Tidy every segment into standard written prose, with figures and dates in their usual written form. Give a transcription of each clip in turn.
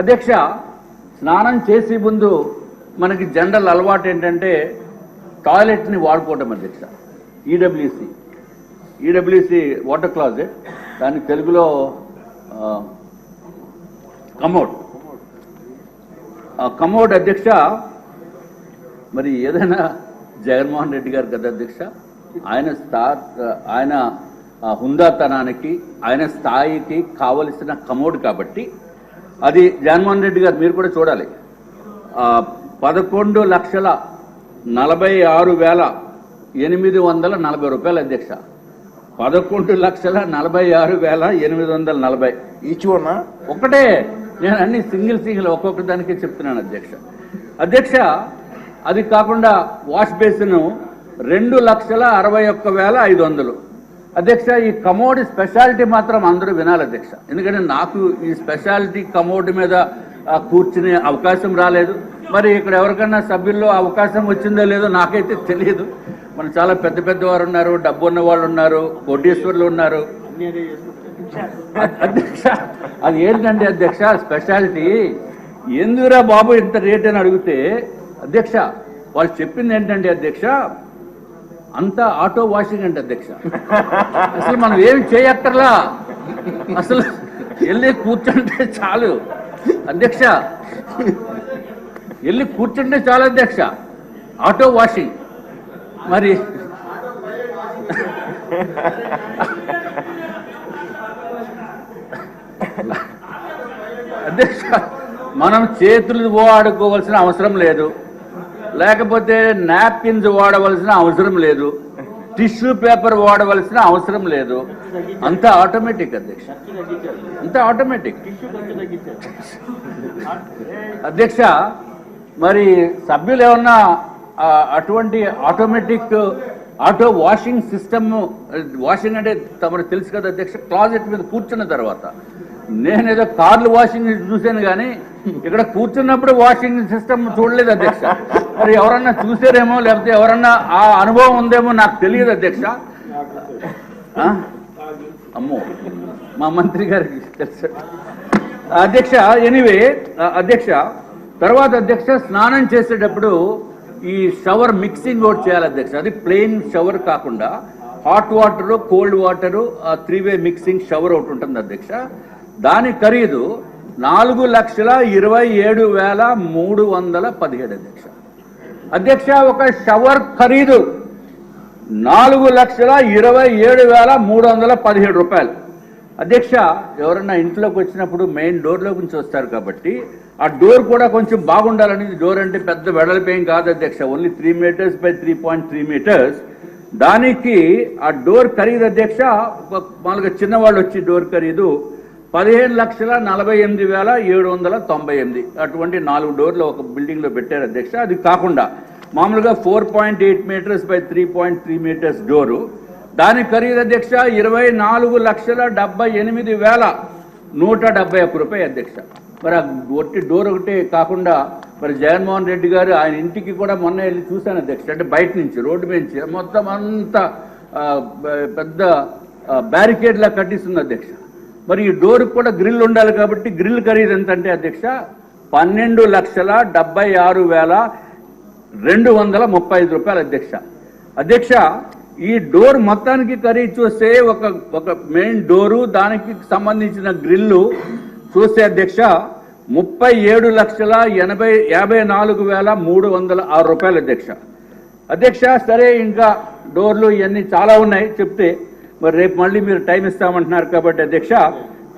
అధ్యక్ష, స్నానం చేసే ముందు మనకి జనరల్ అలవాటు ఏంటంటే టాయిలెట్ని వాడుకోవటం అధ్యక్ష. ఈడబ్ల్యూసి వాటర్ క్లాజెట్, దాని తెలుగులో కమోడ్ అధ్యక్ష. మరి ఏదైనా జగన్మోహన్ రెడ్డి గారు కదా అధ్యక్ష, ఆయన హుందాతనానికి ఆయన స్థాయికి కావలసిన కమోడ్ కాబట్టి అది జగన్మోహన్ రెడ్డి గారు మీరు కూడా చూడాలి. 11,46,840 రూపాయలు అధ్యక్ష. 11,46,840 ఈచ్ వన్ ఒకటే. నేను అన్ని సింగిల్ ఒక్కొక్క దానికి చెప్తున్నాను అధ్యక్ష. అధ్యక్ష, అది కాకుండా వాష్ బేసిన్ 2,61,500 అధ్యక్ష. ఈ కమోడ్ స్పెషాలిటీ మాత్రం అందరూ వినాలి అధ్యక్ష, ఎందుకంటే నాకు ఈ స్పెషాలిటీ కమోడ్ మీద కూర్చునే అవకాశం రాలేదు. మరి ఇక్కడ ఎవరికన్నా సభ్యుల్లో అవకాశం వచ్చిందో లేదో నాకైతే తెలియదు. మన చాలా పెద్ద పెద్దవారు ఉన్నారు, డబ్బు ఉన్న వాళ్ళు ఉన్నారు, కోటీశ్వర్లు ఉన్నారు అధ్యక్ష. అది ఏంటంటే అధ్యక్ష స్పెషాలిటీ ఎందుకురా బాబు ఇంత రేట్ అని అడిగితే అధ్యక్ష వాళ్ళు చెప్పింది ఏంటంటే అధ్యక్ష అంతా ఆటో వాషింగ్ అంటే అధ్యక్ష. అసలు మనం ఏమి చేయక్కర్లా, అసలు వెళ్ళి కూర్చుంటే చాలు అధ్యక్ష, వెళ్ళి కూర్చుంటే చాలు అధ్యక్ష, ఆటో వాషింగ్. మరి అధ్యక్ష మనం చేతులు వాడుకోవాల్సిన అవసరం లేదు, లేకపోతే నాప్కిన్స్ వాడవలసిన అవసరం లేదు, టిష్యూ పేపర్ వాడవలసిన అవసరం లేదు. అంతా ఆటోమేటిక్ అధ్యక్ష, అంతా ఆటోమేటిక్ అధ్యక్ష. మరి సభ్యులు ఏమన్నా అటువంటి automatic auto washing system, washing అంటే తమకు తెలుసు కదా అధ్యక్ష, క్లాజెట్ మీద కూర్చున్న తర్వాత. నేనేదో కార్లు వాషింగ్ చూశాను కానీ ఇక్కడ కూర్చున్నప్పుడు వాషింగ్ సిస్టమ్ చూడలేదు అధ్యక్ష. మరి ఎవరన్నా చూసారేమో, లేకపోతే ఎవరన్నా ఆ అనుభవం ఉందేమో నాకు తెలియదు అధ్యక్ష. అమ్మో, మా మంత్రి గారికి తెలుసు అధ్యక్ష. ఎనీవే అధ్యక్ష, తర్వాత అధ్యక్ష స్నానం చేసేటప్పుడు ఈ షవర్ మిక్సింగ్ ఒకటి చేయాలి అధ్యక్ష. అది ప్లెయిన్ షవర్ కాకుండా హాట్ వాటరు, కోల్డ్ వాటరు, 3-వే మిక్సింగ్ షవర్ ఒకటి ఉంటుంది అధ్యక్ష. దాని ఖరీదు 4,27,317 అధ్యక్ష. అధ్యక్ష ఒక షవర్ ఖరీదు 4,27,317 రూపాయలు అధ్యక్ష. ఎవరన్నా ఇంట్లోకి వచ్చినప్పుడు మెయిన్ డోర్లో నుంచి వస్తారు కాబట్టి ఆ డోర్ కూడా కొంచెం బాగుండాలని. డోర్ అంటే పెద్ద వెడల్పేం కాదు అధ్యక్ష, ఓన్లీ 3 మీటర్స్ బై 3.3 మీటర్స్. దానికి ఆ డోర్ ఖరీదు అధ్యక్ష, మామూలుగా చిన్నవాళ్ళు వచ్చి డోర్ ఖరీదు 15,48,798. అటువంటి 4 డోర్లు ఒక బిల్డింగ్లో పెట్టారు అధ్యక్ష. అది కాకుండా మామూలుగా 4.8 మీటర్స్ బై 3.3 మీటర్స్ డోరు, దాని ఖరీదు అధ్యక్ష 24,78,171 రూపాయలు అధ్యక్ష. మరి ఆ ఒట్టి డోర్ ఒకటే కాకుండా మరి జగన్మోహన్ రెడ్డి గారు ఆయన ఇంటికి కూడా మొన్న వెళ్ళి చూశాను అధ్యక్ష. అంటే బయట నుంచి రోడ్డు నుంచి మొత్తం అంతా పెద్ద బ్యారికేడ్లా కట్టిస్తుంది అధ్యక్ష. మరి ఈ డోర్కి కూడా గ్రిల్ ఉండాలి కాబట్టి గ్రిల్ ఖరీదు ఎంత అంటే అధ్యక్ష 12,76,235 రూపాయలు అధ్యక్ష. అధ్యక్ష ఈ డోర్ మొత్తానికి ఖరీదు చూస్తే ఒక మెయిన్ డోరు, దానికి సంబంధించిన గ్రిల్లు చూస్తే అధ్యక్ష 37,54,306 రూపాయలు అధ్యక్ష. అధ్యక్ష సరే, ఇంకా డోర్లు ఇవన్నీ చాలా ఉన్నాయి చెప్తే, మరి రేపు మళ్ళీ మీరు టైం ఇస్తామంటున్నారు కాబట్టి అధ్యక్ష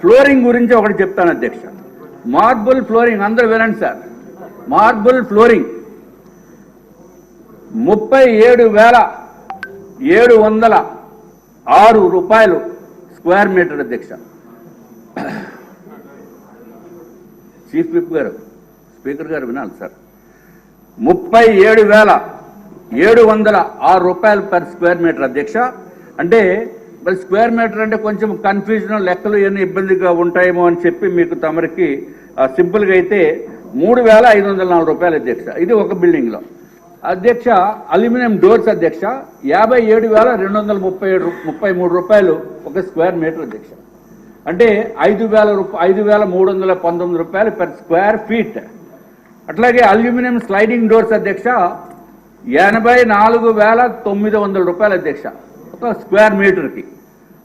ఫ్లోరింగ్ గురించి ఒకటి చెప్తాను అధ్యక్ష. మార్బుల్ ఫ్లోరింగ్ అందరూ వినండి సార్. మార్బుల్ ఫ్లోరింగ్ 37,706 రూపాయలు స్క్వేర్ మీటర్ అధ్యక్ష. చీఫ్ విప్ గారు, స్పీకర్ గారు వినాలి సార్. 37,706 రూపాయలు పర్ స్క్వేర్ మీటర్ అధ్యక్ష. అంటే మరి స్క్వేర్ మీటర్ అంటే కొంచెం కన్ఫ్యూజన్, లెక్కలు ఇవన్నీ ఇబ్బందిగా ఉంటాయేమో అని చెప్పి మీకు తమరికి సింపుల్గా అయితే 3,504 రూపాయలు అధ్యక్ష. ఇది ఒక బిల్డింగ్లో అధ్యక్ష. అల్యూమినియం డోర్స్ అధ్యక్ష 57,233 రూపాయలు ఒక స్క్వేర్ మీటర్ అధ్యక్ష. అంటే 5,319 రూపాయలు పర్ స్క్వేర్ ఫీట్. అట్లాగే అల్యూమినియం స్లైడింగ్ డోర్స్ అధ్యక్ష 84,900 రూపాయలు అధ్యక్ష ఒక స్క్వేర్ మీటర్కి.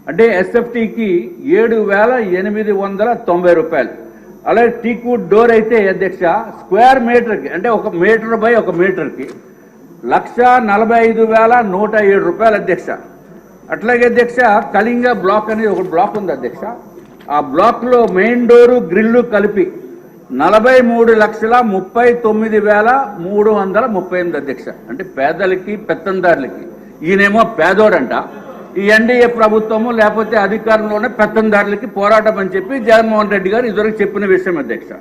అంటే ఎస్ఎఫ్టీకి 7,890 రూపాయలు. అలాగే టీక్వుడ్ డోర్ అయితే అధ్యక్ష స్క్వేర్ మీటర్కి అంటే 1 మీటర్ బై 1 మీటర్కి 1,45,107 రూపాయలు అధ్యక్ష. అట్లాగే అధ్యక్ష కళింగ బ్లాక్ అనేది ఒక బ్లాక్ ఉంది అధ్యక్ష. ఆ బ్లాక్లో మెయిన్ డోరు గ్రిల్లు కలిపి 43,39,338 అధ్యక్ష. అంటే పేదలకి పెత్తందారులకి. ఈయనేమో పేదోడంట, ఈ ఎన్డీఏ ప్రభుత్వము లేకపోతే అధికారంలోనే పెత్తందారులకి పోరాటం అని చెప్పి జగన్మోహన్ రెడ్డి గారు ఇదివరకు చెప్పిన విషయం అధ్యక్ష.